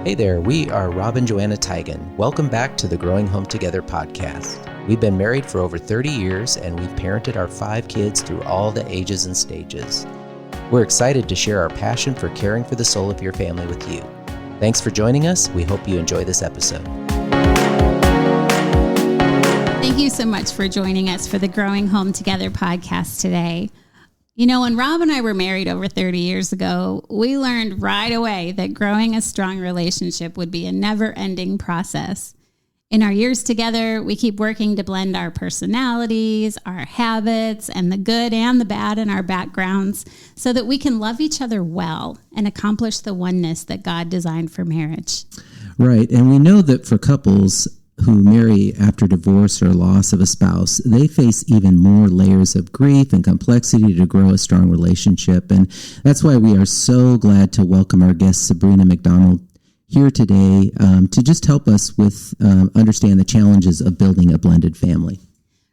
Hey there, we are Rob and Joanna Tigan. Welcome back to the Growing Home Together podcast. We've been married for over 30 years and we've parented our 5 kids through all the ages and stages. We're excited to share our passion for caring for the soul of your family with you. Thanks for joining us. We hope you enjoy this episode. Thank you so much for joining us for the Growing Home Together podcast today. You know, when Rob and I were married over 30 years ago, we learned right away that growing a strong relationship would be a never-ending process. In our years together, we keep working to blend our personalities, our habits, and the good and the bad in our backgrounds so that we can love each other well and accomplish the oneness that God designed for marriage. Right, and we know that for couples who marry after divorce or loss of a spouse, they face even more layers of grief and complexity to grow a strong relationship. And that's why we are so glad to welcome our guest, Sabrina McDonald, here today to just help us with understand the challenges of building a blended family.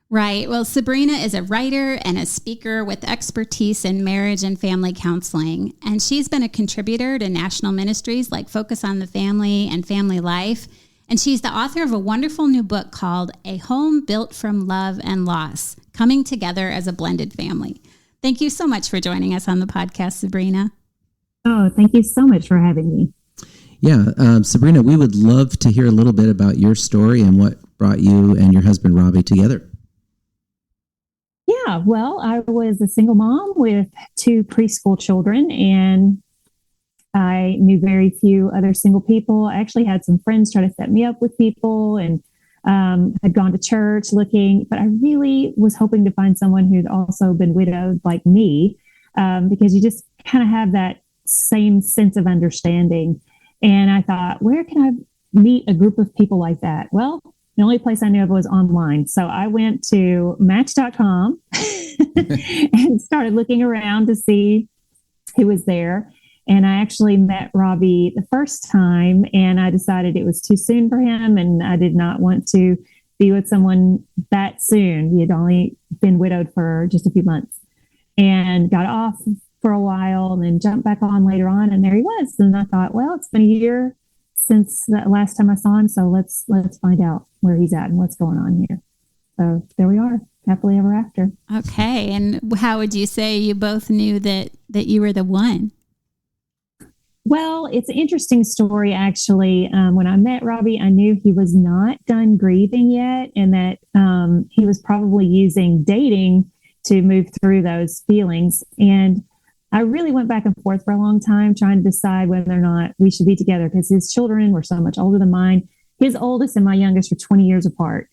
Right. Well, Sabrina is a writer and a speaker with expertise in marriage and family counseling. And she's been a contributor to national ministries like Focus on the Family and FamilyLife. And she's the author of a wonderful new book called A Home Built from Love and Loss, Coming Together as a Blended Family. Thank you so much for joining us on the podcast, Sabrina. Oh, thank you so much for having me. Yeah, Sabrina, we would love to hear a little bit about your story and what brought you and your husband, Robbie, together. Yeah, well, I was a single mom with 2 preschool children, and I knew very few other single people. I actually had some friends try to set me up with people and had gone to church looking, but I really was hoping to find someone who'd also been widowed like me, because you just kind of have that same sense of understanding. And I thought, where can I meet a group of people like that? Well, the only place I knew of was online. So I went to Match.com and started looking around to see who was there. And I actually met Robbie the first time, and I decided it was too soon for him, and I did not want to be with someone that soon. He had only been widowed for just a few months, and got off for a while, and then jumped back on later on, and there he was. And I thought, well, it's been a year since the last time I saw him, so let's find out where he's at and what's going on here. So there we are, happily ever after. Okay, and how would you say you both knew that you were the one? Well, it's an interesting story, actually. When I met Robbie, I knew he was not done grieving yet, and that he was probably using dating to move through those feelings. And I really went back and forth for a long time trying to decide whether or not we should be together, because his children were so much older than mine. His oldest and my youngest were 20 years apart.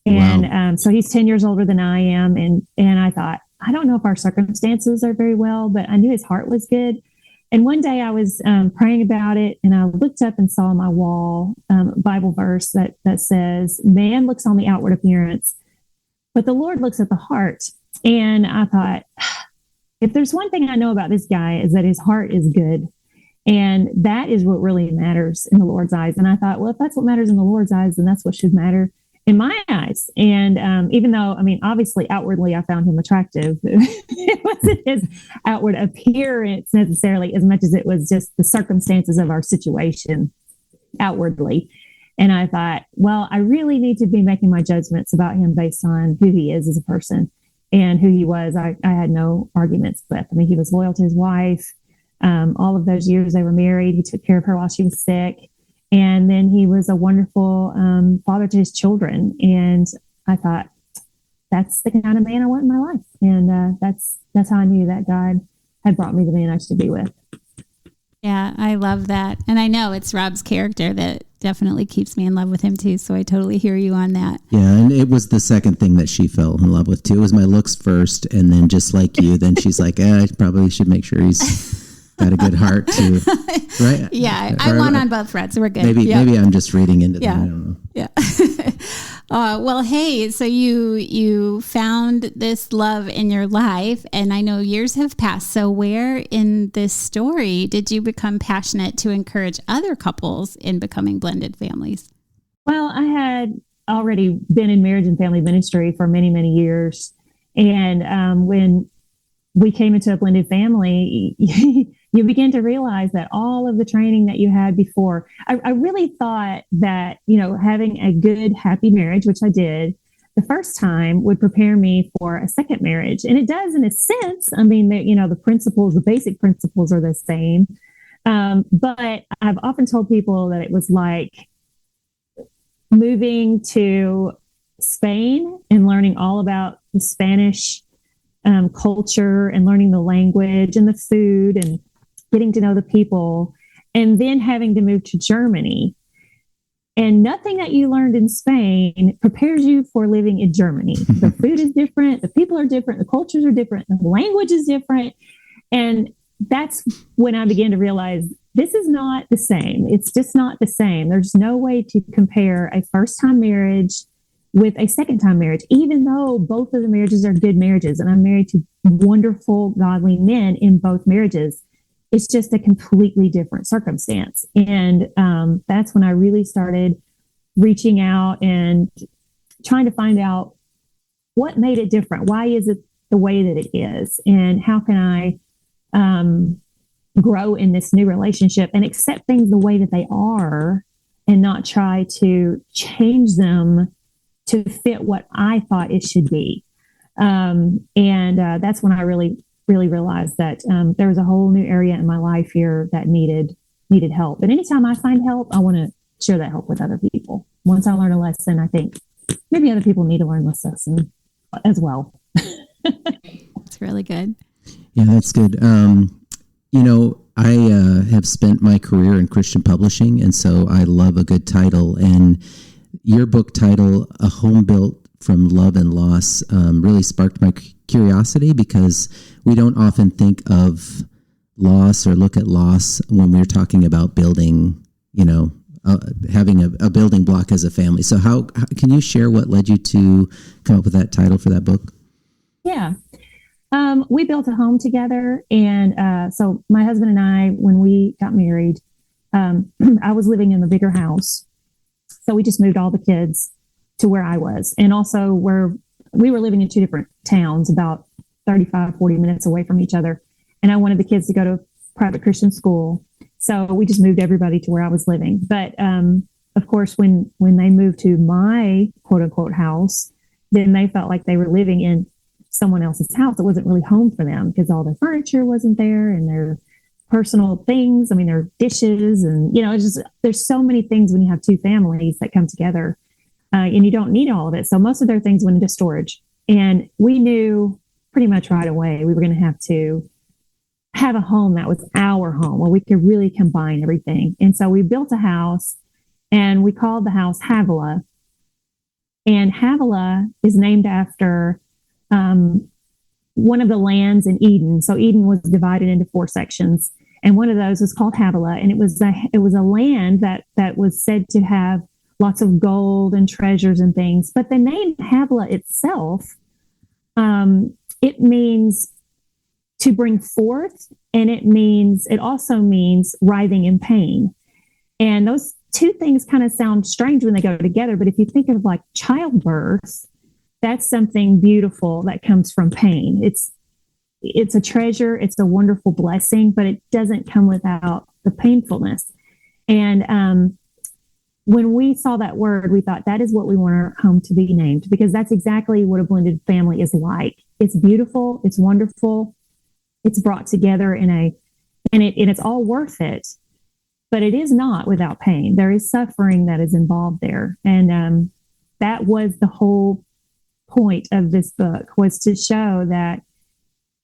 And wow. So he's 10 years older than I am. And I thought, I don't know if our circumstances are very well, but I knew his heart was good. And one day I was praying about it, and I looked up and saw on my wall a Bible verse that says, man looks on the outward appearance, but the Lord looks at the heart. And I thought, if there's one thing I know about this guy, is that his heart is good. And that is what really matters in the Lord's eyes. And I thought, well, if that's what matters in the Lord's eyes, then that's what should matter in my eyes. And even though, I mean, obviously outwardly I found him attractive, it wasn't his outward appearance necessarily as much as it was just the circumstances of our situation outwardly. And I thought, well, I really need to be making my judgments about him based on who he is as a person and who he was. I had no arguments with. I mean, he was loyal to his wife. All of those years they were married. He took care of her while she was sick. And then he was a wonderful father to his children. And I thought, that's the kind of man I want in my life. And that's how I knew that God had brought me the man I should be with. Yeah, I love that. And I know it's Rob's character that definitely keeps me in love with him too. So I totally hear you on that. Yeah, and it was the second thing that she fell in love with too. It was my looks first, and then just like you, then she's like, I probably should make sure he's got a good heart too, right? Yeah, I won on both fronts. We're good. Maybe I'm just reading into that. I don't know. Yeah. Well, hey, so you found this love in your life, and I know years have passed. So where in this story did you become passionate to encourage other couples in becoming blended families? Well, I had already been in marriage and family ministry for many, many years. And when we came into a blended family, you begin to realize that all of the training that you had before, I really thought that, having a good, happy marriage, which I did the first time, would prepare me for a second marriage. And it does in a sense. I mean, the basic principles are the same. But I've often told people that it was like moving to Spain and learning all about the Spanish culture and learning the language and the food and getting to know the people, and then having to move to Germany. And nothing that you learned in Spain prepares you for living in Germany. The food is different. The people are different. The cultures are different. The language is different. And that's when I began to realize this is not the same. It's just not the same. There's no way to compare a first-time marriage with a second-time marriage, even though both of the marriages are good marriages. And I'm married to wonderful, godly men in both marriages. It's just a completely different circumstance. And that's when I really started reaching out and trying to find out what made it different. Why is it the way that it is? And how can I grow in this new relationship and accept things the way that they are and not try to change them to fit what I thought it should be. And that's when I really realized that there was a whole new area in my life here that needed help. And anytime I find help, I want to share that help with other people. Once I learn a lesson, I think maybe other people need to learn this lesson as well. It's really good. Yeah, that's good. I have spent my career in Christian publishing, and so I love a good title. And your book title, A Home Built from Love and Loss, really sparked my curiosity, because we don't often think of loss or look at loss when we're talking about building, having a building block as a family. So how can you share what led you to come up with that title for that book? Yeah. We built a home together. And so my husband and I, when we got married, I was living in the bigger house. So we just moved all the kids to where I was. And also we were living in two different towns, about 35, 40 minutes away from each other. And I wanted the kids to go to private Christian school. So we just moved everybody to where I was living. But of course, when they moved to my quote unquote house, then they felt like they were living in someone else's house. It wasn't really home for them because all their furniture wasn't there and their personal things. I mean, their dishes and, it's just, there's so many things when you have two families that come together and you don't need all of it. So most of their things went into storage. And we knew pretty much right away we were going to have a home that was our home where we could really combine everything. And so we built a house and we called the house Havilah. And Havilah is named after one of the lands in Eden. So Eden was divided into 4 sections, and one of those was called Havilah, and it was a land that was said to have lots of gold and treasures and things. But the name Havilah itself, it means to bring forth, and it also means writhing in pain. And those two things kind of sound strange when they go together. But if you think of like childbirth, that's something beautiful that comes from pain. It's a treasure. It's a wonderful blessing, but it doesn't come without the painfulness. And when we saw that word, we thought that is what we want our home to be named, because that's exactly what a blended family is like. It's beautiful. It's wonderful. It's brought together and it's all worth it, but it is not without pain. There is suffering that is involved there. And that was the whole point of this book, was to show that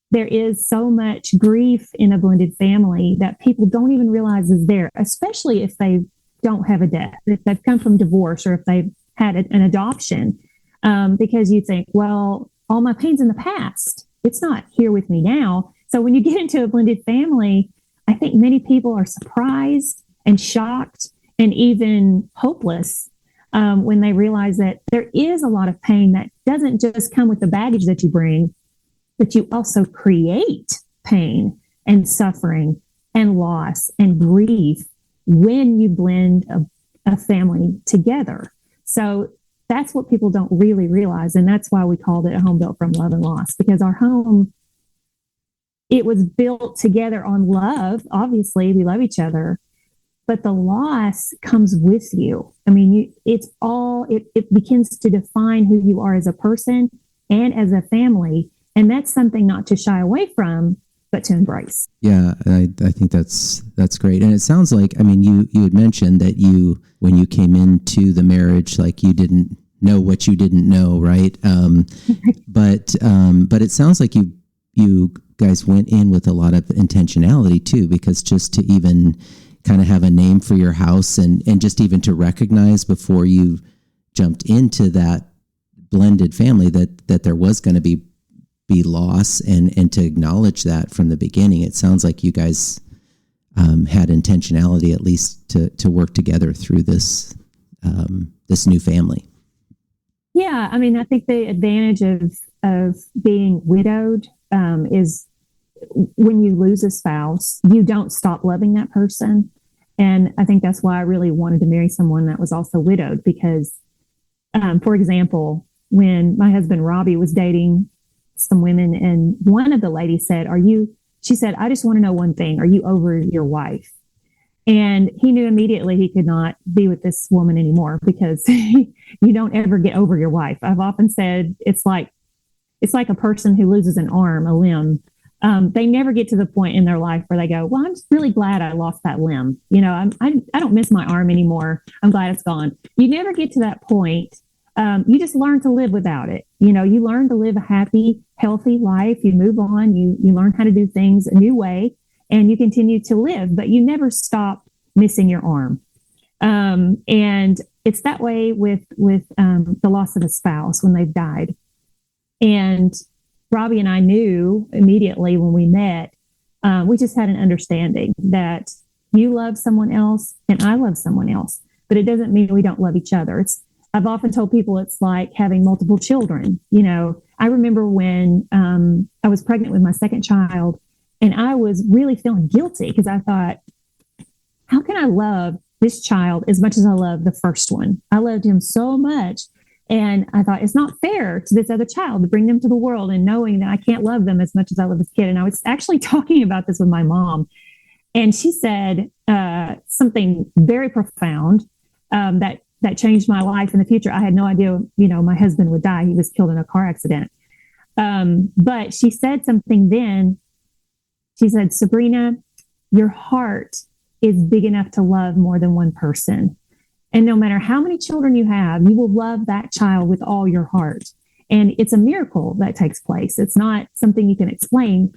there is so much grief in a blended family that people don't even realize is there, especially if they don't have a death, if they've come from divorce, or if they've had an adoption, because you think, well, all my pain's in the past. It's not here with me now. So when you get into a blended family, I think many people are surprised and shocked and even hopeless when they realize that there is a lot of pain that doesn't just come with the baggage that you bring, but you also create pain and suffering and loss and grief when you blend a family together. So that's what people don't really realize. And that's why we called it A Home Built from Love and Loss, because our home it was built together on love. Obviously, we love each other, but the loss comes with you. I mean, it begins to define who you are as a person and as a family. And that's something not to shy away from, but to embrace. Yeah, I think that's great. And it sounds like, I mean, you had mentioned that when you came into the marriage, like you didn't know what you didn't know, right? But it sounds like you guys went in with a lot of intentionality too, because just to even kind of have a name for your house and just even to recognize before you jumped into that blended family that there was going to be loss and to acknowledge that from the beginning. It sounds like you guys had intentionality at least to work together through this new family. Yeah, I mean, I think the advantage of being widowed is when you lose a spouse, you don't stop loving that person. And I think that's why I really wanted to marry someone that was also widowed, because, for example, when my husband Robbie was dating some women, and one of the ladies said, she said, I just want to know one thing. Are you over your wife? And he knew immediately he could not be with this woman anymore, because you don't ever get over your wife. I've often said it's like a person who loses an arm, a limb. They never get to the point in their life where they go, well, I'm just really glad I lost that limb. You know, I don't miss my arm anymore. I'm glad it's gone. You never get to that point. You just learn to live without it. You know, you learn to live a happy, healthy life. You move on. You learn how to do things a new way, and you continue to live, but you never stop missing your arm. And it's that way with the loss of a spouse when they've died. And Robbie and I knew immediately when we met, we just had an understanding that you love someone else and I love someone else, but it doesn't mean we don't love each other. I've often told people it's like having multiple children. You know, I remember when I was pregnant with my second child, and I was really feeling guilty because I thought, how can I love this child as much as I love the first one? I loved him so much. And I thought, it's not fair to this other child to bring them to the world and knowing that I can't love them as much as I love this kid. And I was actually talking about this with my mom. And she said something very profound that changed my life in the future. I had no idea, you know, my husband would die. He was killed in a car accident. But she said something then. She said, Sabrina, your heart is big enough to love more than one person. And no matter how many children you have, you will love that child with all your heart. And it's a miracle that takes place. It's not something you can explain,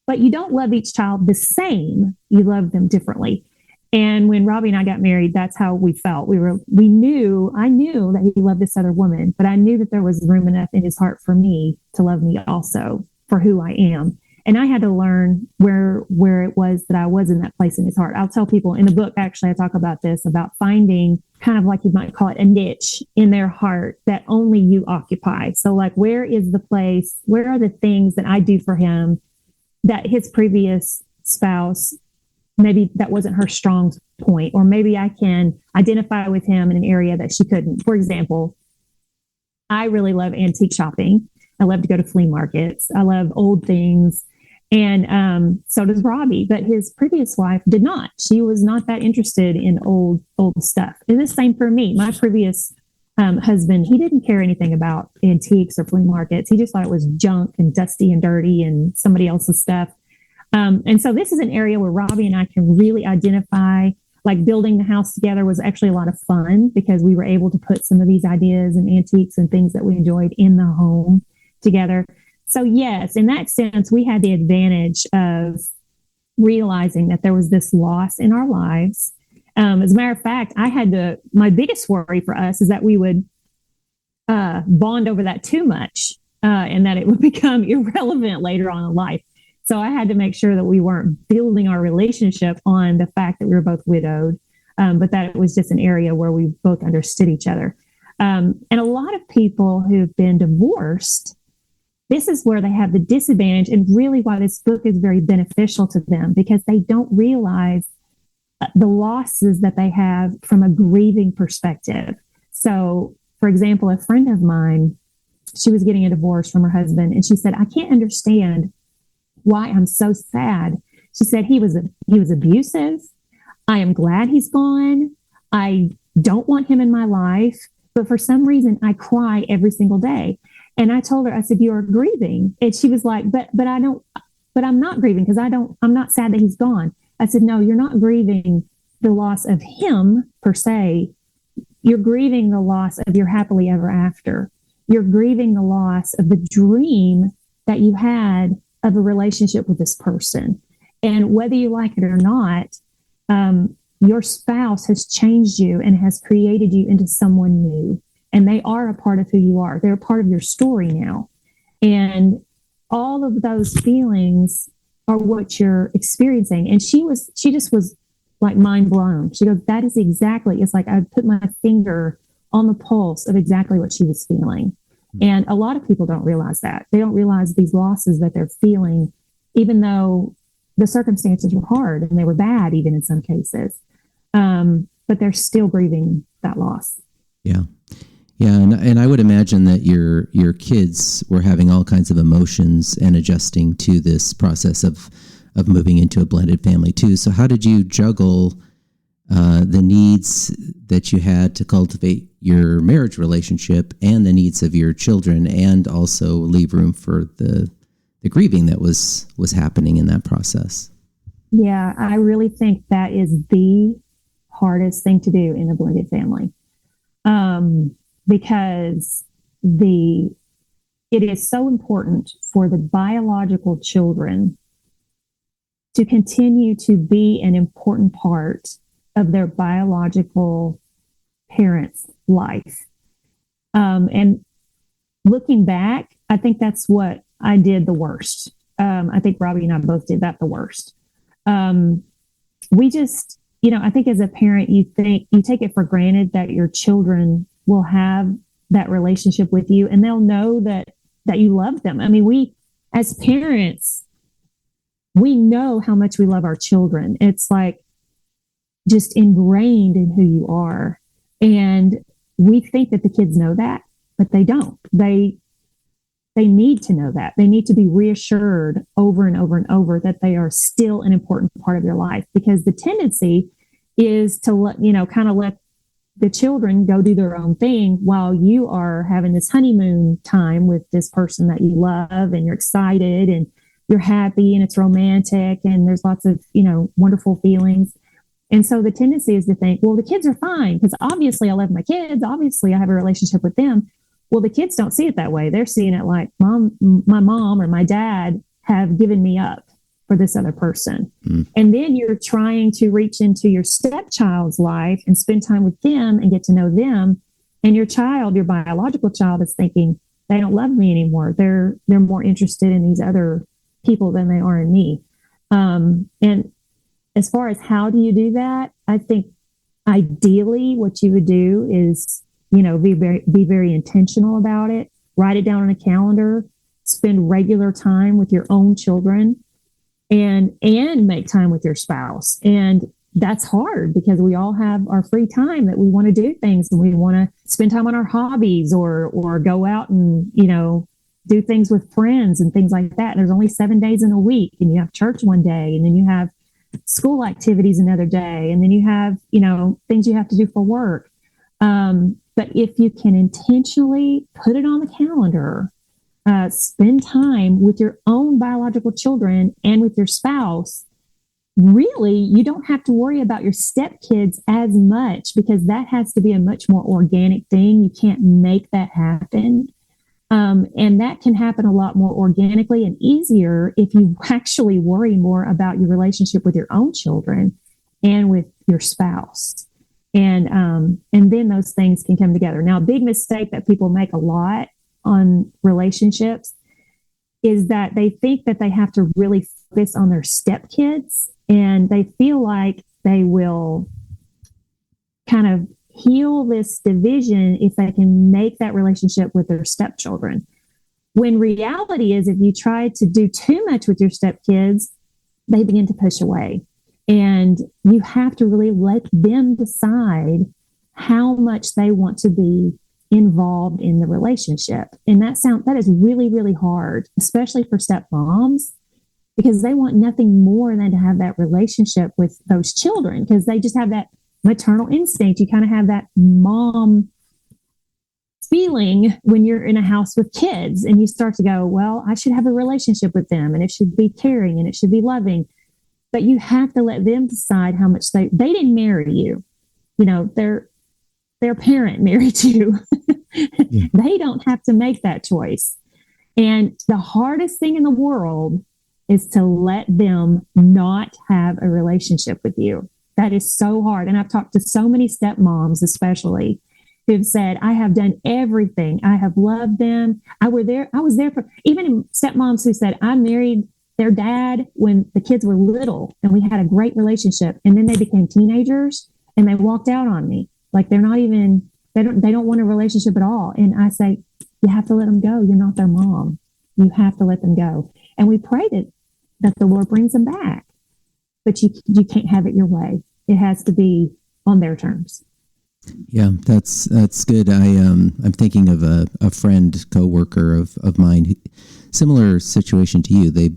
but you don't love each child the same. You love them differently. And when Robbie and I got married, that's how we felt. I knew that he loved this other woman, but I knew that there was room enough in his heart for me to love me also for who I am. And I had to learn where it was that I was in that place in his heart. I'll tell people in the book, actually, I talk about this, about finding kind of like you might call it a niche in their heart that only you occupy. So like, where is the place, where are the things that I do for him that his previous spouse, maybe that wasn't her strong point, or maybe I can identify with him in an area that she couldn't. For example, I really love antique shopping. I love to go to flea markets. I love old things. And so does Robbie, but his previous wife did not. She was not that interested in old stuff. And the same for me. My previous husband, he didn't care anything about antiques or flea markets. He just thought it was junk and dusty and dirty and somebody else's stuff. And so this is an area where Robbie and I can really identify. Like building the house together was actually a lot of fun because we were able to put some of these ideas and antiques and things that we enjoyed in the home together. So yes, in that sense, we had the advantage of realizing that there was this loss in our lives. As a matter of fact, my biggest worry for us is that we would bond over that too much and that it would become irrelevant later on in life. So I had to make sure that we weren't building our relationship on the fact that we were both widowed, but that it was just an area where we both understood each other. And a lot of people who've been divorced, this is where they have the disadvantage, and really why this book is very beneficial to them, because they don't realize the losses that they have from a grieving perspective. So, for example, a friend of mine, she was getting a divorce from her husband, and she said, I can't understand why I'm so sad. She said, he was abusive. I am glad he's gone. I don't want him in my life, but for some reason I cry every single day. And I told her, I said, you are grieving. And she was like, but I'm not grieving because I'm not sad that he's gone. I said, no, you're not grieving the loss of him per se. You're grieving the loss of your happily ever after. You're grieving the loss of the dream that you had of a relationship with this person. And whether you like it or not, your spouse has changed you and has created you into someone new. And they are a part of who you are. They're a part of your story now. And all of those feelings are what you're experiencing. And she just was like mind blown. She goes, that is exactly, it's like I put my finger on the pulse of exactly what she was feeling. And a lot of people don't realize that. They don't realize these losses that they're feeling, even though the circumstances were hard and they were bad, even in some cases. But they're still grieving that loss. Yeah. Yeah. And I would imagine that your kids were having all kinds of emotions and adjusting to this process of moving into a blended family too. So how did you juggle the needs that you had to cultivate your marriage relationship and the needs of your children, and also leave room for the grieving that was happening in that process? Yeah, I really think that is the hardest thing to do in a blended family, because it is so important for the biological children to continue to be an important part of their biological parents' life. And looking back, I think that's what I did the worst. I think Robbie and I both did that the worst. We just, I think as a parent, you take it for granted that your children will have that relationship with you and they'll know that you love them. I mean, we as parents, we know how much we love our children. It's like just ingrained in who you are. And we think that the kids know that, but they don't. They need to know that. They need to be reassured over and over and over that they are still an important part of your life, because the tendency is to let the children go do their own thing while you are having this honeymoon time with this person that you love, and you're excited and you're happy and it's romantic and there's lots of, wonderful feelings. And so the tendency is to think, well, the kids are fine because obviously I love my kids. Obviously I have a relationship with them. Well, the kids don't see it that way. They're seeing it like my mom or my dad have given me up for this other person. And then you're trying to reach into your stepchild's life and spend time with them and get to know them. And your biological child is thinking, they don't love me anymore. They're more interested in these other people than they are in me. And as far as how do you do that, I think ideally what you would do is, be very intentional about it. Write it down on a calendar, spend regular time with your own children, and make time with your spouse. And that's hard because we all have our free time that we want to do things, and we want to spend time on our hobbies or go out and, do things with friends and things like that. And there's only 7 days in a week, and you have church one day, and then you have school activities another day, and then you have, things you have to do for work. But if you can intentionally put it on the calendar, spend time with your own biological children and with your spouse, really, you don't have to worry about your stepkids as much, because that has to be a much more organic thing. You can't make that happen. And that can happen a lot more organically and easier if you actually worry more about your relationship with your own children and with your spouse. And then those things can come together. Now, a big mistake that people make a lot on relationships is that they think that they have to really focus on their stepkids, and they feel like they will kind of heal this division if they can make that relationship with their stepchildren. When reality is, if you try to do too much with your stepkids, they begin to push away. And you have to really let them decide how much they want to be involved in the relationship. And that is really, really hard, especially for stepmoms. because they want nothing more than to have that relationship with those children, because they just have that maternal instinct. You kind of have that mom feeling when you're in a house with kids, and you start to go, well, I should have a relationship with them, and it should be caring, and it should be loving. But you have to let them decide how much they didn't marry you. You know, their parent married you. Yeah. They don't have to make that choice. And the hardest thing in the world is to let them not have a relationship with you. That is so hard. And I've talked to so many stepmoms, especially, who've said, I have done everything. I have loved them. I was there for, even stepmoms who said, I married their dad when the kids were little and we had a great relationship. And then they became teenagers and they walked out on me. Like they don't want a relationship at all. And I say, you have to let them go. You're not their mom. You have to let them go. And we pray that the Lord brings them back. But you can't have it your way. It has to be on their terms. Yeah, that's good. I'm thinking of a friend, coworker of mine, similar situation to you. They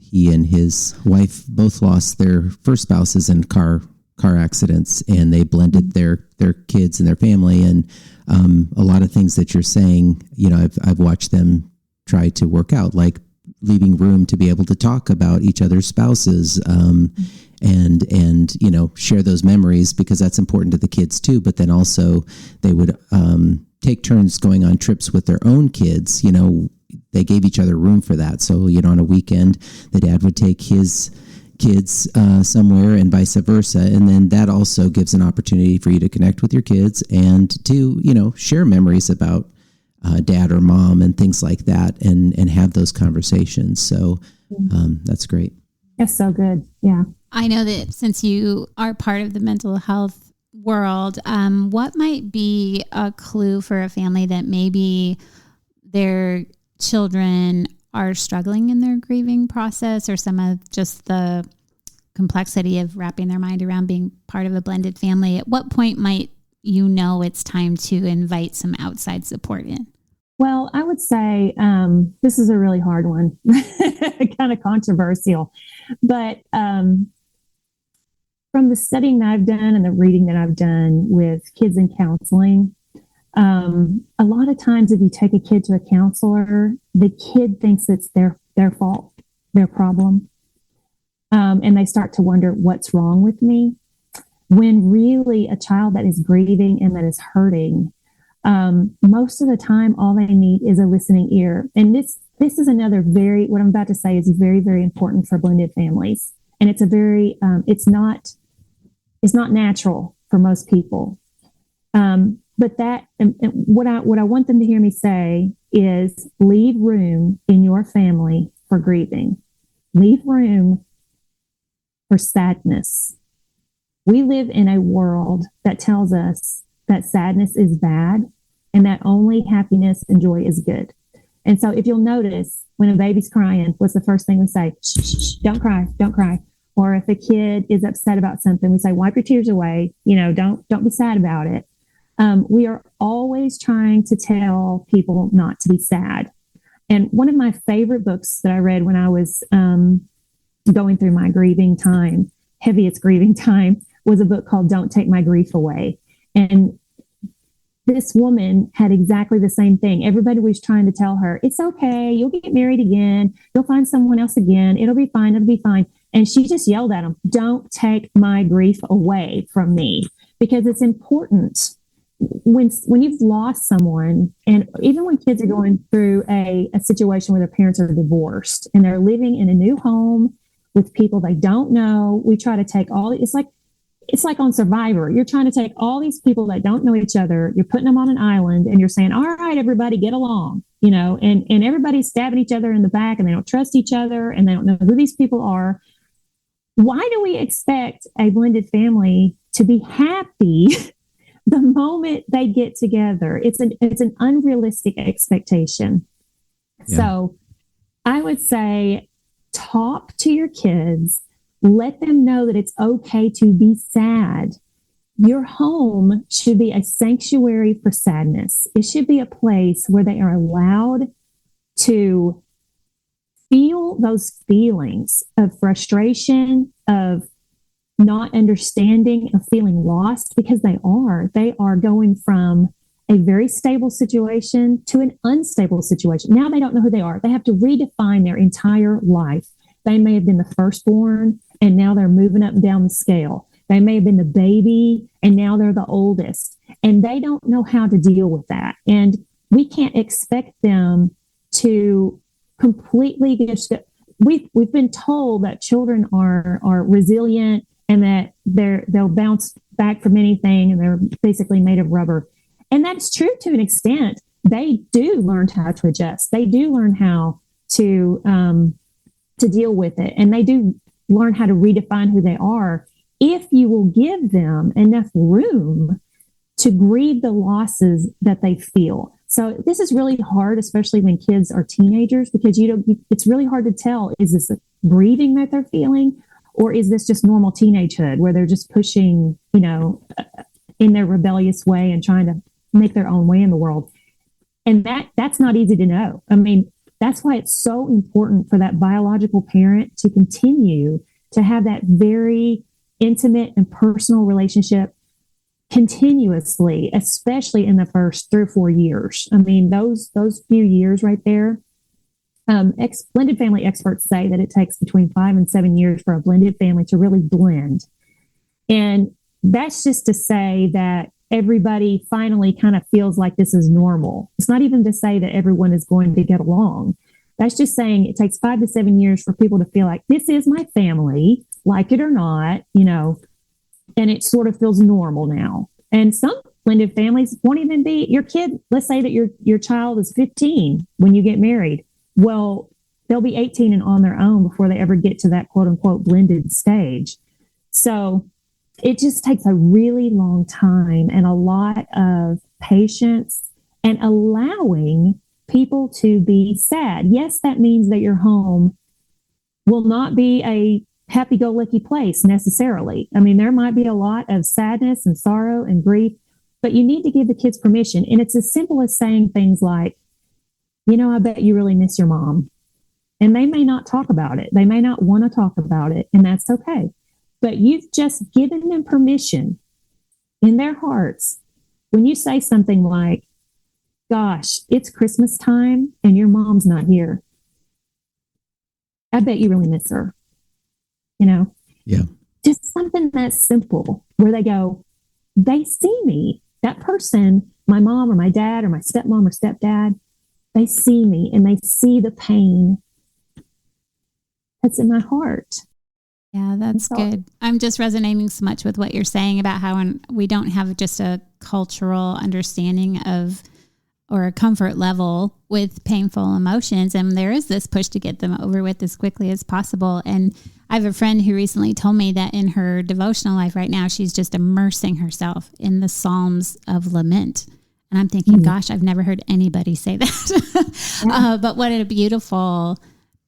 he and his wife both lost their first spouses in car accidents, and they blended their kids and their family. And a lot of things that you're saying, you know, I've watched them try to work out, like leaving room to be able to talk about each other's spouses, and you know, share those memories, because that's important to the kids too. But then also they would take turns going on trips with their own kids. You know, they gave each other room for that. So, you know, on a weekend, the dad would take his kids somewhere and vice versa. And then that also gives an opportunity for you to connect with your kids and to, you know, share memories about dad or mom and things like that, and have those conversations. So that's great. That's so good. Yeah. I know that since you are part of the mental health world, what might be a clue for a family that maybe their children are struggling in their grieving process, or some of just the complexity of wrapping their mind around being part of a blended family? At what point might you know it's time to invite some outside support in? Well, I would say this is a really hard one, kind of controversial, but from the studying that I've done and the reading that I've done with kids in counseling, a lot of times if you take a kid to a counselor, the kid thinks it's their fault, their problem, and they start to wonder, what's wrong with me? When really a child that is grieving and that is hurting, most of the time, all they need is a listening ear. And this is another what I'm about to say is very, very important for blended families. And it's it's not natural for most people. But what I want them to hear me say is, leave room in your family for grieving. Leave room for sadness. We live in a world that tells us that sadness is bad and that only happiness and joy is good. And so if you'll notice, when a baby's crying, what's the first thing we say? Shh, shh, shh, don't cry, don't cry. Or if a kid is upset about something, we say, wipe your tears away. You know, don't be sad about it. We are always trying to tell people not to be sad. And one of my favorite books that I read when I was going through my heaviest grieving time, was a book called Don't Take My Grief Away. And this woman had exactly the same thing. Everybody was trying to tell her, it's okay, you'll get married again, you'll find someone else again, it'll be fine, it'll be fine. And she just yelled at them, don't take my grief away from me, because it's important when you've lost someone, and even when kids are going through a situation where their parents are divorced and they're living in a new home with people they don't know. We try to take it's like on Survivor. You're trying to take all these people that don't know each other, you're putting them on an island, and you're saying, all right, everybody get along, you know, and everybody's stabbing each other in the back, and they don't trust each other, and they don't know who these people are. Why do we expect a blended family to be happy the moment they get together? It's an unrealistic expectation. Yeah. So I would say, talk to your kids. Let them know that it's okay to be sad. Your home should be a sanctuary for sadness. It should be a place where they are allowed to feel those feelings of frustration, of not understanding, of feeling lost, because they are going from a very stable situation to an unstable situation. Now they don't know who they are. They have to redefine their entire life. They may have been the firstborn and now they're moving up and down the scale. They may have been the baby and now they're the oldest, and they don't know how to deal with that. And we can't expect them to completely we've been told that children are resilient and that they'll bounce back from anything and they're basically made of rubber. And that's true to an extent. They do learn how to adjust. They do learn how to deal with it. And they do learn how to redefine who they are if you will give them enough room to grieve the losses that they feel. So this is really hard, especially when kids are teenagers, because it's really hard to tell, is this grieving that they're feeling, or is this just normal teenagehood where they're just pushing, in their rebellious way and trying to make their own way in the world. And that's not easy to know. I mean, that's why it's so important for that biological parent to continue to have that very intimate and personal relationship continuously, especially in the first 3 or 4 years. I mean, those few years right there. Blended family experts say that it takes between 5 and 7 years for a blended family to really blend. And that's just to say that everybody finally kind of feels like this is normal. It's not even to say that everyone is going to get along. That's just saying it takes 5 to 7 years for people to feel like this is my family, like it or not, and it sort of feels normal now. And some blended families won't even be your kid. Let's say that your child is 15 when you get married. Well, they'll be 18 and on their own before they ever get to that quote unquote blended stage. So it just takes a really long time and a lot of patience and allowing people to be sad. Yes, that means that your home will not be a happy-go-lucky place necessarily. I mean, there might be a lot of sadness and sorrow and grief, but you need to give the kids permission. And it's as simple as saying things like, I bet you really miss your mom. And they may not talk about it. They may not want to talk about it, and that's okay. But you've just given them permission in their hearts. When you say something like, gosh, it's Christmas time and your mom's not here, I bet you really miss her. Yeah. Just something that's simple where they go, they see me, that person, my mom or my dad or my stepmom or stepdad, they see me and they see the pain that's in my heart. Yeah, that's good. I'm just resonating so much with what you're saying about how we don't have just a cultural understanding of or a comfort level with painful emotions. And there is this push to get them over with as quickly as possible. And I have a friend who recently told me that in her devotional life right now, she's just immersing herself in the Psalms of Lament. And I'm thinking, gosh, I've never heard anybody say that. Yeah. But what a beautiful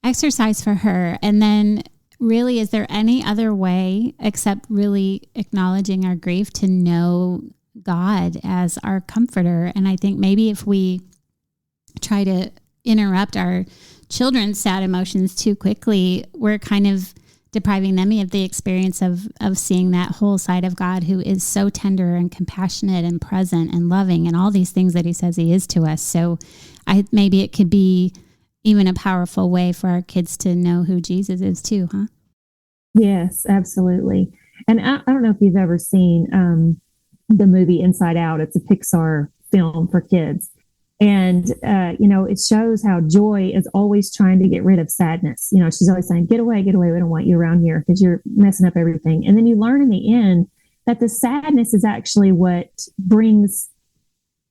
exercise for her. And then really, is there any other way except really acknowledging our grief to know God as our comforter? And I think maybe if we try to interrupt our children's sad emotions too quickly, we're kind of depriving them of the experience of seeing that whole side of God who is so tender and compassionate and present and loving and all these things that he says he is to us. So maybe it could be even a powerful way for our kids to know who Jesus is too, huh? Yes, absolutely. And I don't know if you've ever seen the movie Inside Out. It's a Pixar film for kids. And, it shows how Joy is always trying to get rid of sadness. She's always saying, get away. We don't want you around here because you're messing up everything. And then you learn in the end that the sadness is actually what brings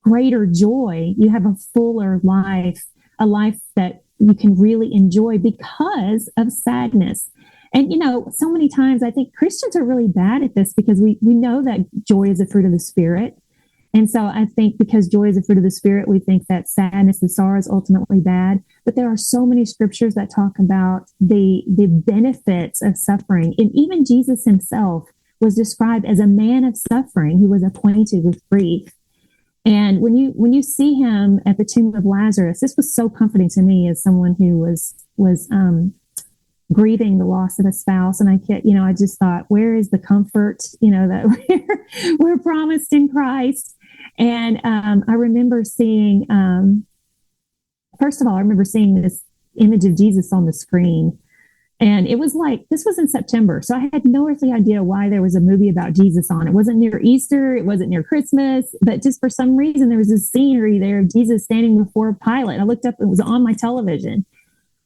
greater joy. You have a fuller life, a life that you can really enjoy because of sadness. And, so many times I think Christians are really bad at this because we know that joy is a fruit of the Spirit. And so I think because joy is a fruit of the Spirit, we think that sadness and sorrow is ultimately bad. But there are so many scriptures that talk about the benefits of suffering. And even Jesus himself was described as a man of suffering who was acquainted with grief. And when you see him at the tomb of Lazarus, this was so comforting to me as someone who was grieving the loss of a spouse. And I just thought, where is the comfort, that we're promised in Christ? And I remember seeing, first of all, I remember seeing this image of Jesus on the screen. And it was like, this was in September. So I had no earthly idea why there was a movie about Jesus on. It wasn't near Easter. It wasn't near Christmas. But just for some reason, there was this scenery there of Jesus standing before Pilate. I looked up, it was on my television.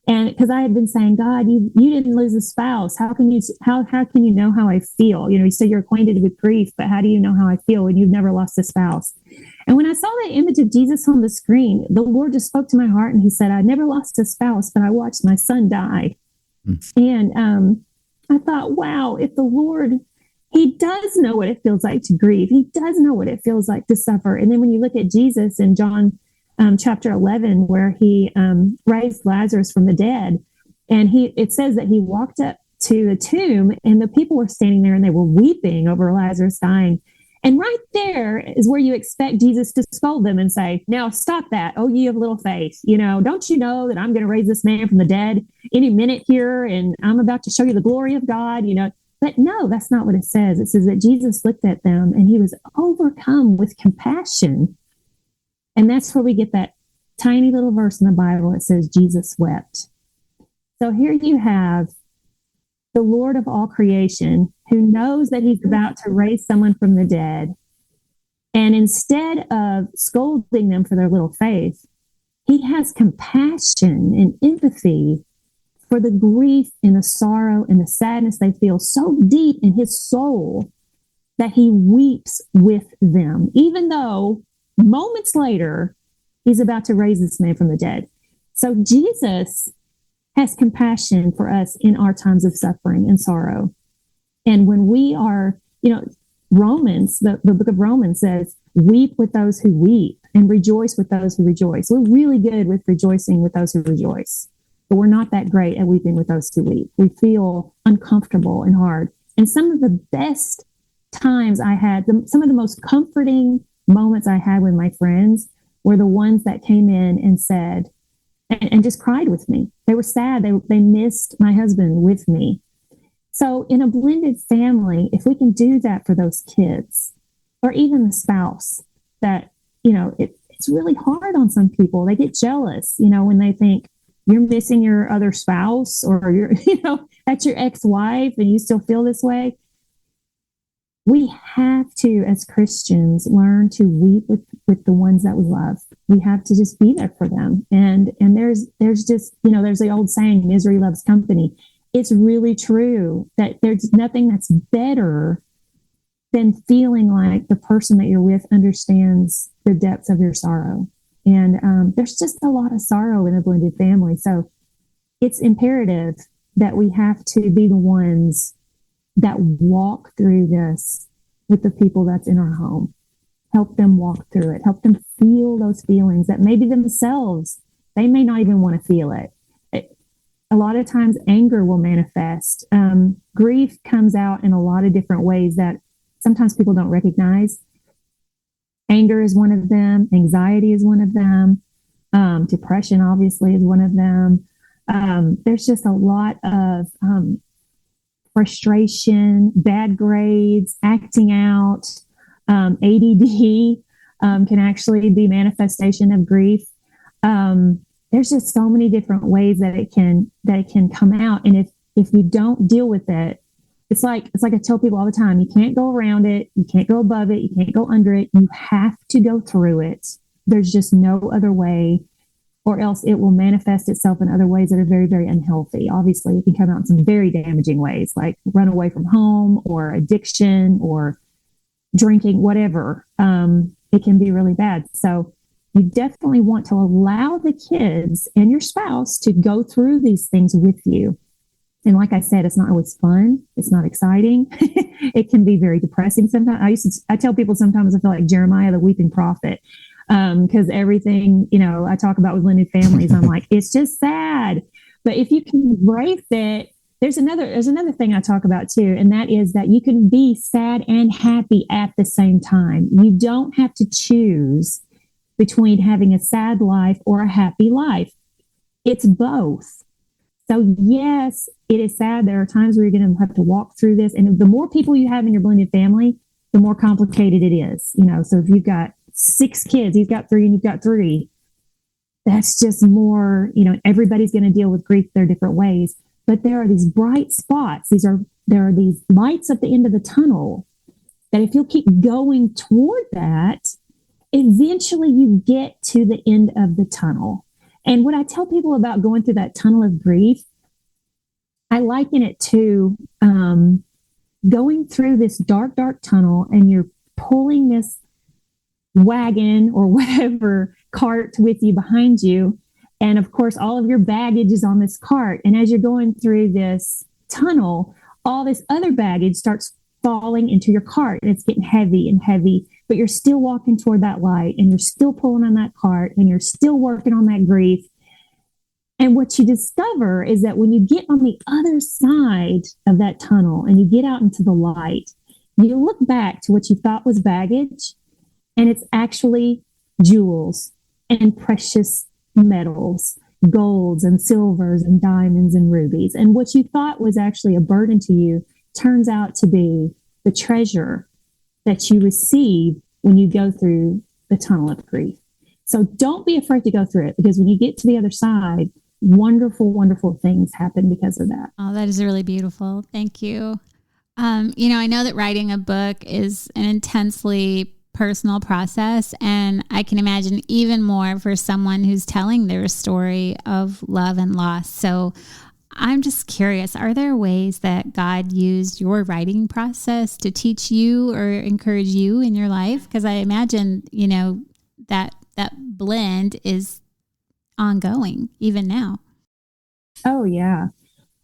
And because I had been saying, God, you didn't lose a spouse. How can you know how I feel? You say you're acquainted with grief, but how do you know how I feel when you've never lost a spouse? And when I saw that image of Jesus on the screen, the Lord just spoke to my heart and he said, I never lost a spouse, but I watched my son die. And I thought, wow, if the Lord, he does know what it feels like to grieve. He does know what it feels like to suffer. And then when you look at Jesus in John chapter 11, where he raised Lazarus from the dead, and it says that he walked up to the tomb and the people were standing there and they were weeping over Lazarus dying. And right there is where you expect Jesus to scold them and say, now stop that. Oh, ye of little faith. Don't you know that I'm going to raise this man from the dead any minute here? And I'm about to show you the glory of God, But no, that's not what it says. It says that Jesus looked at them and he was overcome with compassion. And that's where we get that tiny little verse in the Bible that says Jesus wept. So here you have the Lord of all creation who knows that he's about to raise someone from the dead. And instead of scolding them for their little faith, he has compassion and empathy for the grief and the sorrow and the sadness they feel so deep in his soul that he weeps with them, even though moments later, he's about to raise this man from the dead. So Jesus has compassion for us in our times of suffering and sorrow. And when we are, Romans, the book of Romans says, weep with those who weep and rejoice with those who rejoice. We're really good with rejoicing with those who rejoice, but we're not that great at weeping with those who weep. We feel uncomfortable and hard. And some of the best times I had, some of the most comforting moments I had with my friends were the ones that came in and said, and just cried with me. They were sad. They missed my husband with me. So in a blended family, if we can do that for those kids, or even the spouse, that, it's really hard on some people. They get jealous, when they think you're missing your other spouse, or you're, that's your ex-wife and you still feel this way. We have to, as Christians, learn to weep with the ones that we love. We have to just be there for them. And there's just, there's the old saying, misery loves company. It's really true that there's nothing that's better than feeling like the person that you're with understands the depths of your sorrow. And there's just a lot of sorrow in a blended family. So it's imperative that we have to be the ones that walk through this with the people that's in our home. Help them walk through it. Help them feel those feelings that maybe themselves, they may not even want to feel it. A lot of times anger will manifest. Grief comes out in a lot of different ways that sometimes people don't recognize. Anger is one of them. Anxiety is one of them. Depression, obviously, is one of them. There's just a lot of frustration, bad grades, acting out. ADD can actually be manifestation of grief. There's just so many different ways that it can come out. And if you don't deal with it, it's like I tell people all the time, you can't go around it. You can't go above it. You can't go under it. You have to go through it. There's just no other way, or else it will manifest itself in other ways that are very, very unhealthy. Obviously, it can come out in some very damaging ways, like run away from home or addiction or drinking, whatever. It can be really bad. So you definitely want to allow the kids and your spouse to go through these things with you. And like I said, it's not always fun. It's not exciting. It can be very depressing sometimes. I tell people sometimes I feel like Jeremiah, the weeping prophet, because everything, I talk about with blended families, I'm like, it's just sad. But if you can embrace it there's another thing I talk about too, and that is that you can be sad and happy at the same time. You don't have to choose between having a sad life or a happy life. It's both. So yes, it is sad. There are times where you're going to have to walk through this. And the more people you have in your blended family, the more complicated it is. So if you've got 6 kids, you've got 3 and you've got 3, that's just more, everybody's going to deal with grief their different ways. But there are these bright spots. There are these lights at the end of the tunnel that if you'll keep going toward that, eventually you get to the end of the tunnel. And what I tell people about going through that tunnel of grief, I liken it to going through this dark, dark tunnel, and you're pulling this wagon or whatever cart with you behind you. And of course, all of your baggage is on this cart. And as you're going through this tunnel, all this other baggage starts falling into your cart, and it's getting heavy and heavy, but you're still walking toward that light, and you're still pulling on that cart, and you're still working on that grief. And what you discover is that when you get on the other side of that tunnel and you get out into the light, you look back to what you thought was baggage, and it's actually jewels and precious metals, golds and silvers and diamonds and rubies. And what you thought was actually a burden to you turns out to be the treasure that you receive when you go through the tunnel of grief. So don't be afraid to go through it, because when you get to the other side, wonderful, wonderful things happen because of that. Oh, that is really beautiful. Thank you. I know that writing a book is an intensely personal process, and I can imagine even more for someone who's telling their story of love and loss. So I'm just curious, are there ways that God used your writing process to teach you or encourage you in your life? Because I imagine, that blend is ongoing even now. Oh, yeah.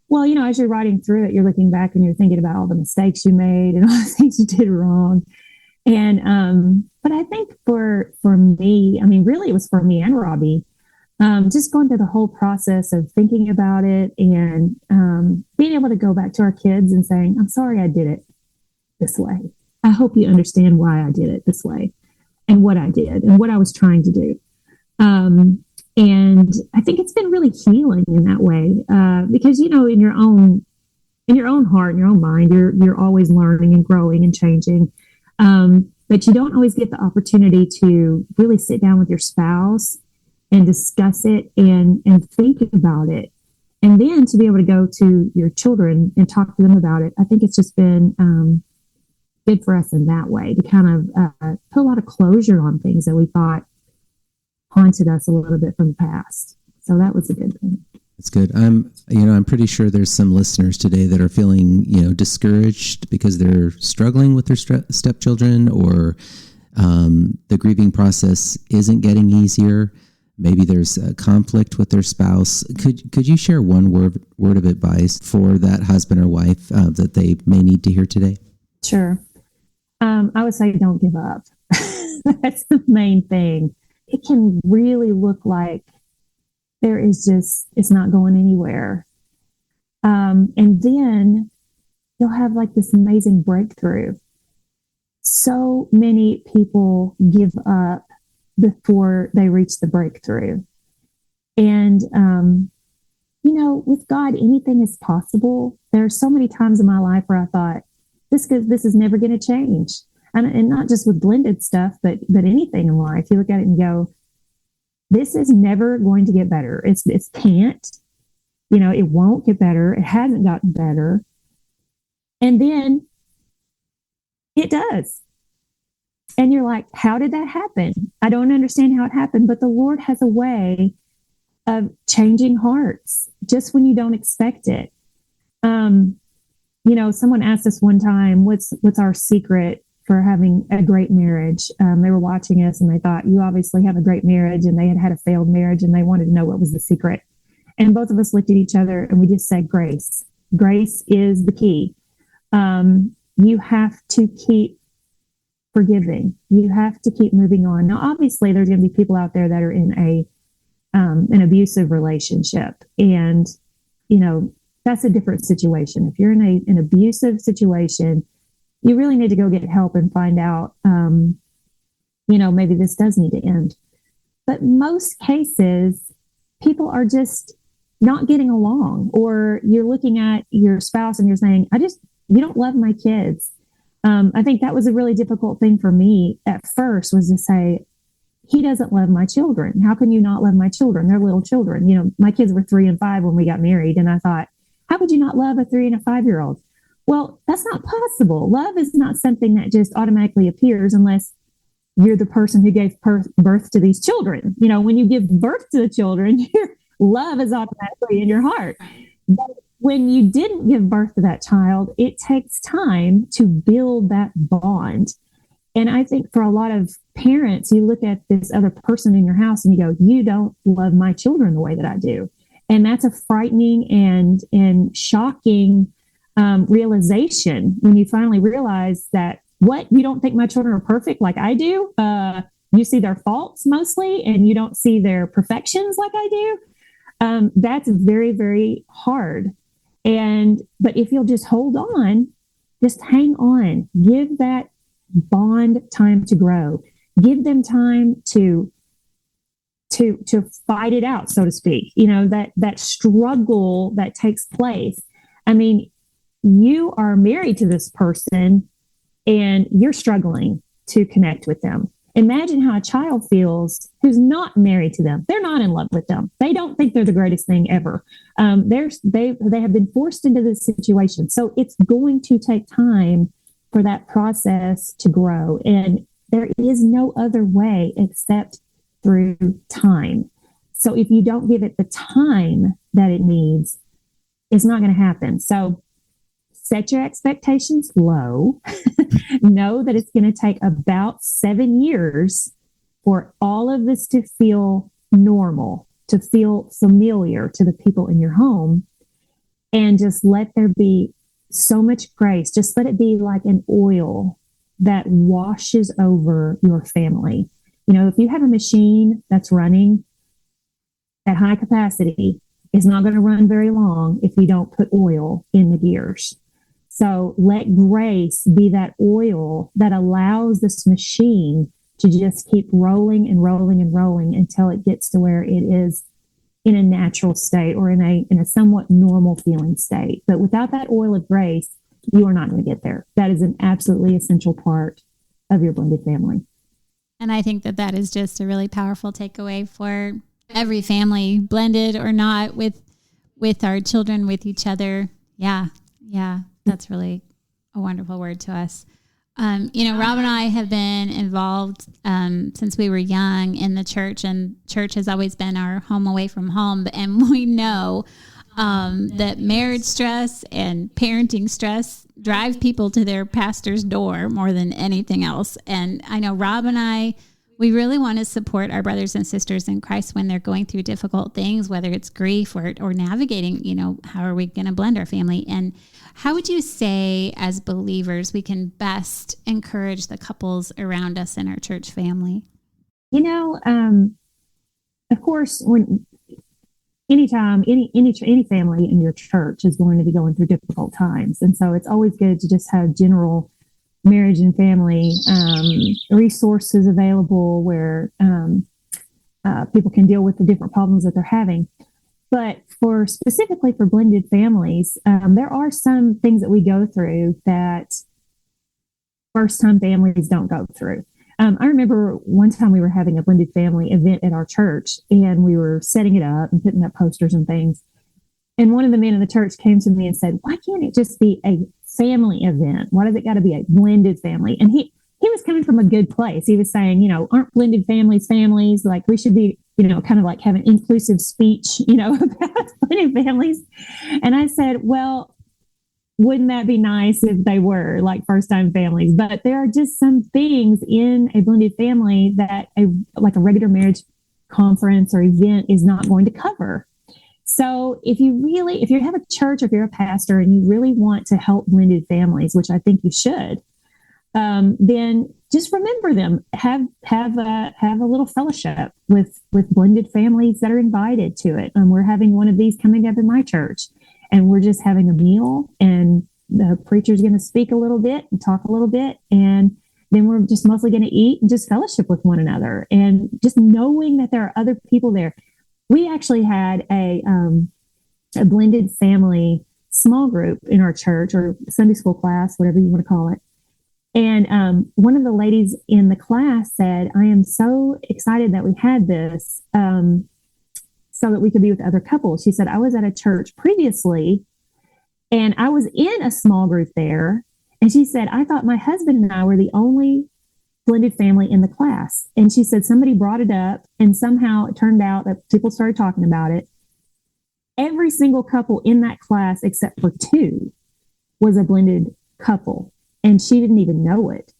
Well, as you're writing through it, you're looking back and you're thinking about all the mistakes you made and all the things you did wrong. And, but I think for me, really it was for me and Robbie, just going through the whole process of thinking about it and, being able to go back to our kids and saying, I'm sorry I did it this way. I hope you understand why I did it this way and what I did and what I was trying to do. And I think it's been really healing in that way, because, in your own heart, in your own mind, you're always learning and growing and changing. But you don't always get the opportunity to really sit down with your spouse and discuss it and think about it. And then to be able to go to your children and talk to them about it. I think it's just been good for us in that way to kind of put a lot of closure on things that we thought haunted us a little bit from the past. So that was a good thing. That's good. I'm pretty sure there's some listeners today that are feeling, discouraged because they're struggling with their stepchildren, or the grieving process isn't getting easier. Maybe there's a conflict with their spouse. Could you share one word of advice for that husband or wife that they may need to hear today? Sure. I would say don't give up. That's the main thing. It can really look like it's not going anywhere. And then you'll have like this amazing breakthrough. So many people give up before they reach the breakthrough. And, with God, anything is possible. There are so many times in my life where I thought, this is never going to change. And not just with blended stuff, but anything in life. You look at it and go, this is never going to get better. It can't, it won't get better. It hasn't gotten better. And then it does. And you're like, how did that happen? I don't understand how it happened, but the Lord has a way of changing hearts just when you don't expect it. Someone asked us one time, what's our secret for having a great marriage? They were watching us and they thought, you obviously have a great marriage, and they had a failed marriage, and they wanted to know what was the secret. And both of us looked at each other and we just said, grace. Grace is the key. You have to keep forgiving. You have to keep moving on. Now, obviously, there's going to be people out there that are in an abusive relationship, and that's a different situation. If you're in an abusive situation, you really need to go get help and find out, maybe this does need to end. But most cases, people are just not getting along, or you're looking at your spouse and you're saying, you don't love my kids. I think that was a really difficult thing for me at first, was to say, he doesn't love my children. How can you not love my children? They're little children. My kids were 3 and 5 when we got married. And I thought, how could you not love a 3 and a 5-year-old? Well, that's not possible. Love is not something that just automatically appears unless you're the person who gave birth to these children. When you give birth to the children, your love is automatically in your heart. But when you didn't give birth to that child, it takes time to build that bond. And I think for a lot of parents, you look at this other person in your house and you go, you don't love my children the way that I do. And that's a frightening and shocking realization when you finally realize that, you don't think my children are perfect like I do? You see their faults mostly, and you don't see their perfections like I do. That's very, very hard. But if you'll just hold on, just hang on, give that bond time to grow, give them time to fight it out, so to speak, that struggle that takes place. I mean, you are married to this person and you're struggling to connect with them. Imagine how a child feels who's not married to them. They're not in love with them. They don't think they're the greatest thing ever. They have been forced into this situation. So it's going to take time for that process to grow. And there is no other way except through time. So if you don't give it the time that it needs, it's not going to happen. So set your expectations low. Know that it's going to take about 7 years for all of this to feel normal, to feel familiar to the people in your home. And just let there be so much grace. Just let it be like an oil that washes over your family. If you have a machine that's running at high capacity, it's not going to run very long if you don't put oil in the gears. So let grace be that oil that allows this machine to just keep rolling and rolling and rolling until it gets to where it is in a natural state, or in a somewhat normal feeling state. But without that oil of grace, you are not going to get there. That is an absolutely essential part of your blended family. And I think that is just a really powerful takeaway for every family, blended or not, with our children, with each other. Yeah. That's really a wonderful word to us. Rob and I have been involved since we were young in the church, and church has always been our home away from home. And we know that marriage stress and parenting stress drive people to their pastor's door more than anything else. And I know Rob and I, we really want to support our brothers and sisters in Christ when they're going through difficult things, whether it's grief or navigating, how are we going to blend our family? And how would you say, as believers, we can best encourage the couples around us in our church family? Of course, anytime any family in your church is going to be going through difficult times. And so it's always good to just have general marriage and family resources available where people can deal with the different problems that they're having. But specifically for blended families, there are some things that we go through that first-time families don't go through. I remember one time we were having a blended family event at our church, and we were setting it up and putting up posters and things. And one of the men in the church came to me and said, "Why can't it just be a family event? Why does it got to be a blended family?" And he was coming from a good place. He was saying, aren't blended families? Like we should be, kind of like have an inclusive speech, about blended families. And I said, well, wouldn't that be nice if they were like first-time families? But there are just some things in a blended family that a regular marriage conference or event is not going to cover. So if you have a church, if you're a pastor and you really want to help blended families, which I think you should, then just remember them. Have a little fellowship with blended families that are invited to it. We're having one of these coming up in my church. and we're just having a meal, and the preacher's going to speak a little bit and talk a little bit, and then we're just mostly going to eat and just fellowship with one another, and just knowing that there are other people there. We actually had a blended family small group in our church, or Sunday school class, whatever you want to call it. And one of the ladies in the class said, I am so excited that we had this so that we could be with other couples. She said, I was at a church previously, and I was in a small group there. And she said, I thought my husband and I were the only blended family in the class. And she said, somebody brought it up, and somehow it turned out that people started talking about it. Every single couple in that class, except for two, was a blended couple. And she didn't even know it.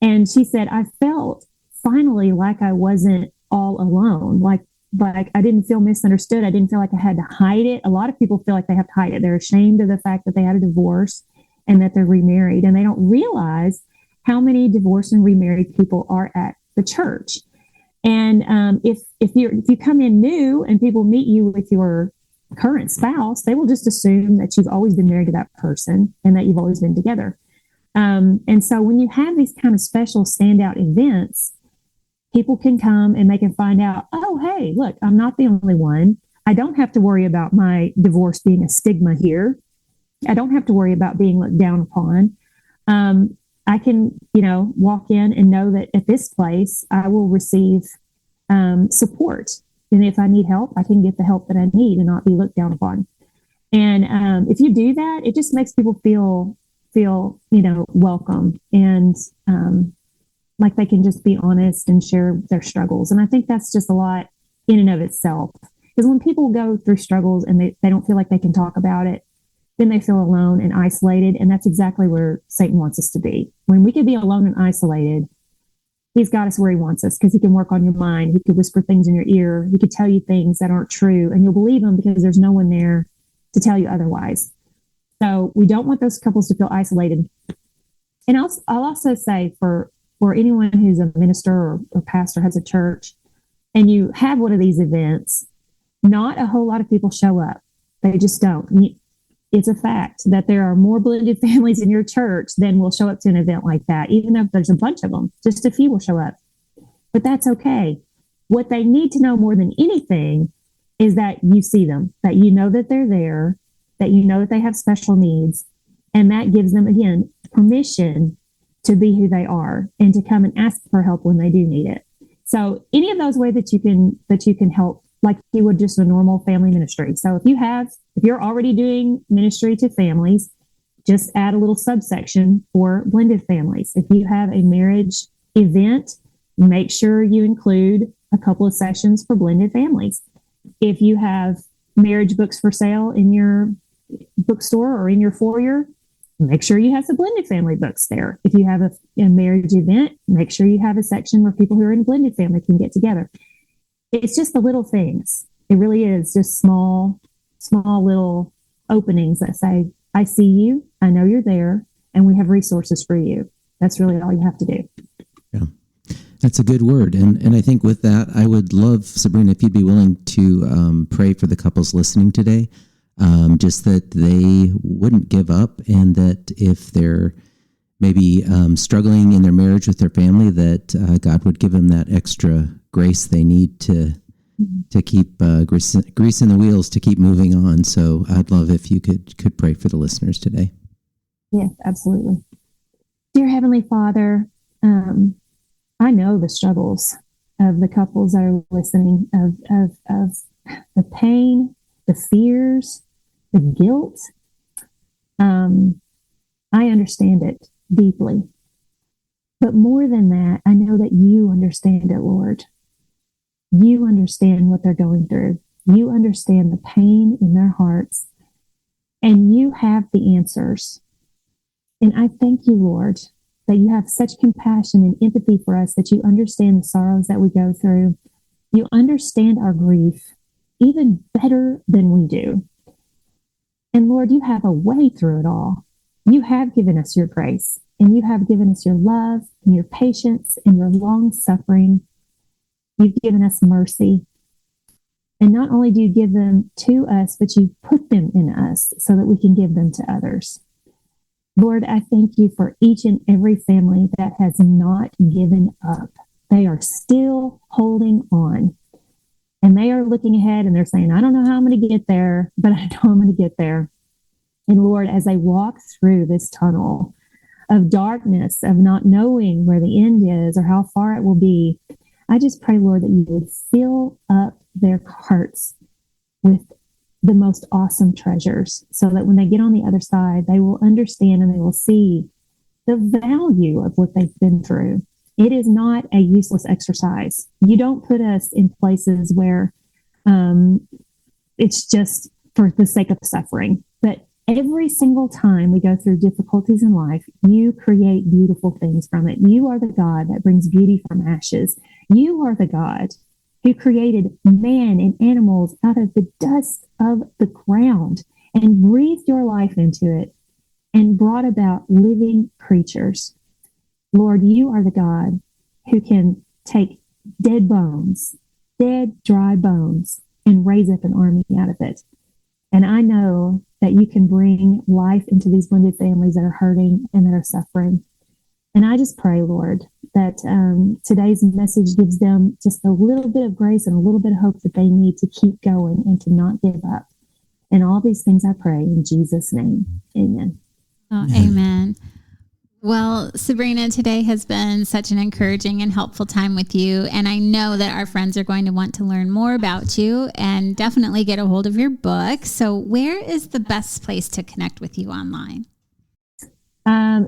And she said, I felt finally like I wasn't all alone. Like I didn't feel misunderstood. I didn't feel like I had to hide it. A lot of people feel like they have to hide it. They're ashamed of the fact that they had a divorce and that they're remarried. And they don't realize how many divorced and remarried people are at the church. And if you come in new and people meet you with your current spouse, they will just assume that you've always been married to that person and that you've always been together. And so when you have these kind of special standout events, people can come and they can find out, oh, hey, look, I'm not the only one. I don't have to worry about my divorce being a stigma here. I don't have to worry about being looked down upon. I can, walk in and know that at this place, I will receive support. And if I need help, I can get the help that I need and not be looked down upon. And if you do that, it just makes people feel welcome, and like they can just be honest and share their struggles. And I think that's just a lot in and of itself. Because when people go through struggles and they don't feel like they can talk about it, then they feel alone and isolated. And that's exactly where Satan wants us to be. When we can be alone and isolated, he's got us where he wants us, because he can work on your mind. He could whisper things in your ear. He could tell you things that aren't true, and you'll believe them because there's no one there to tell you otherwise. So we don't want those couples to feel isolated. And I'll also say for anyone who's a minister or pastor, has a church, and you have one of these events, not a whole lot of people show up. They just don't. It's a fact that there are more blended families in your church than will show up to an event like that, even though there's a bunch of them. Just a few will show up. But that's okay. What they need to know more than anything is that you see them, that you know that they're there, that you know that they have special needs, and that gives them, again, permission to be who they are and to come and ask for help when they do need it. So any of those ways that you can help, like you would just a normal family ministry. So if you're already doing ministry to families, just add a little subsection for blended families. If you have a marriage event, make sure you include a couple of sessions for blended families. If you have marriage books for sale in your bookstore or in your foyer, make sure you have some blended family books there. If you have a marriage event, make sure you have a section where people who are in a blended family can get together. It's just the little things. It really is just small little openings that say, I see you, I know you're there, and we have resources for you. That's really all you have to do. Yeah, that's a good word. And I think with that, I would love, Sabrina, if you'd be willing to pray for the couples listening today. Just that they wouldn't give up, and that if they're maybe struggling in their marriage with their family, that God would give them that extra grace they need to keep greasing the wheels to keep moving on. So I'd love if you could pray for the listeners today. Yes, absolutely. Dear Heavenly Father, I know the struggles of the couples that are listening, of the pain, the fears, the guilt. I understand it deeply. But more than that, I know that you understand it, Lord. You understand what they're going through. You understand the pain in their hearts. And you have the answers. And I thank you, Lord, that you have such compassion and empathy for us, that you understand the sorrows that we go through. You understand our grief even better than we do. And Lord, you have a way through it all. You have given us your grace, and you have given us your love and your patience and your long suffering. You've given us mercy. And not only do you give them to us, but you put them in us so that we can give them to others. Lord, I thank you for each and every family that has not given up. They are still holding on. And they are looking ahead and they're saying, I don't know how I'm going to get there, but I know I'm going to get there. And Lord, as they walk through this tunnel of darkness, of not knowing where the end is or how far it will be, I just pray, Lord, that you would fill up their hearts with the most awesome treasures so that when they get on the other side, they will understand and they will see the value of what they've been through. It is not a useless exercise. You don't put us in places where it's just for the sake of suffering. But every single time we go through difficulties in life, you create beautiful things from it. You are the God that brings beauty from ashes. You are the God who created man and animals out of the dust of the ground and breathed your life into it and brought about living creatures. Lord, you are the God who can take dead bones, dead, dry bones, and raise up an army out of it. And I know that you can bring life into these blended families that are hurting and that are suffering. And I just pray, Lord, that today's message gives them just a little bit of grace and a little bit of hope that they need to keep going and to not give up. And all these things I pray in Jesus' name. Amen. Oh, amen. Well, Sabrina, today has been such an encouraging and helpful time with you. And I know that our friends are going to want to learn more about you and definitely get a hold of your book. So where is the best place to connect with you online?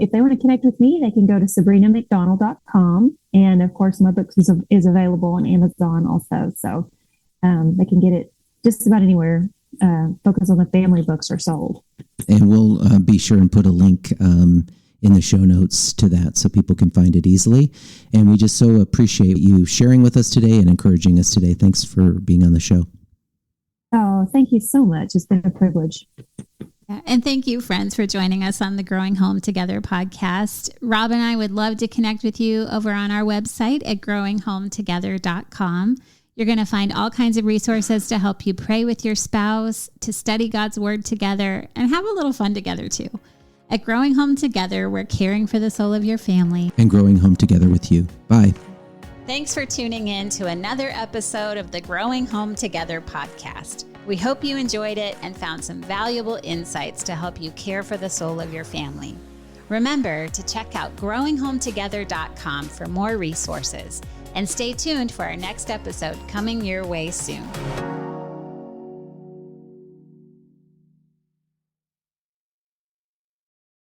If they want to connect with me, they can go to SabrinaMcDonald.com. And of course, my book is available on Amazon also. So they can get it just about anywhere. Focus on the family books are sold. And we'll be sure and put a link in the show notes to that so people can find it easily. And we just so appreciate you sharing with us today and encouraging us today. Thanks for being on the show. Oh, thank you so much. It's been a privilege. And thank you, friends, for joining us on the Growing Home Together podcast. Rob and I would love to connect with you over on our website at growinghometogether.com. You're going to find all kinds of resources to help you pray with your spouse, to study God's word together, and have a little fun together too. At Growing Home Together, we're caring for the soul of your family and growing home together with you. Bye. Thanks for tuning in to another episode of the Growing Home Together podcast. We hope you enjoyed it and found some valuable insights to help you care for the soul of your family. Remember to check out growinghometogether.com for more resources and stay tuned for our next episode coming your way soon.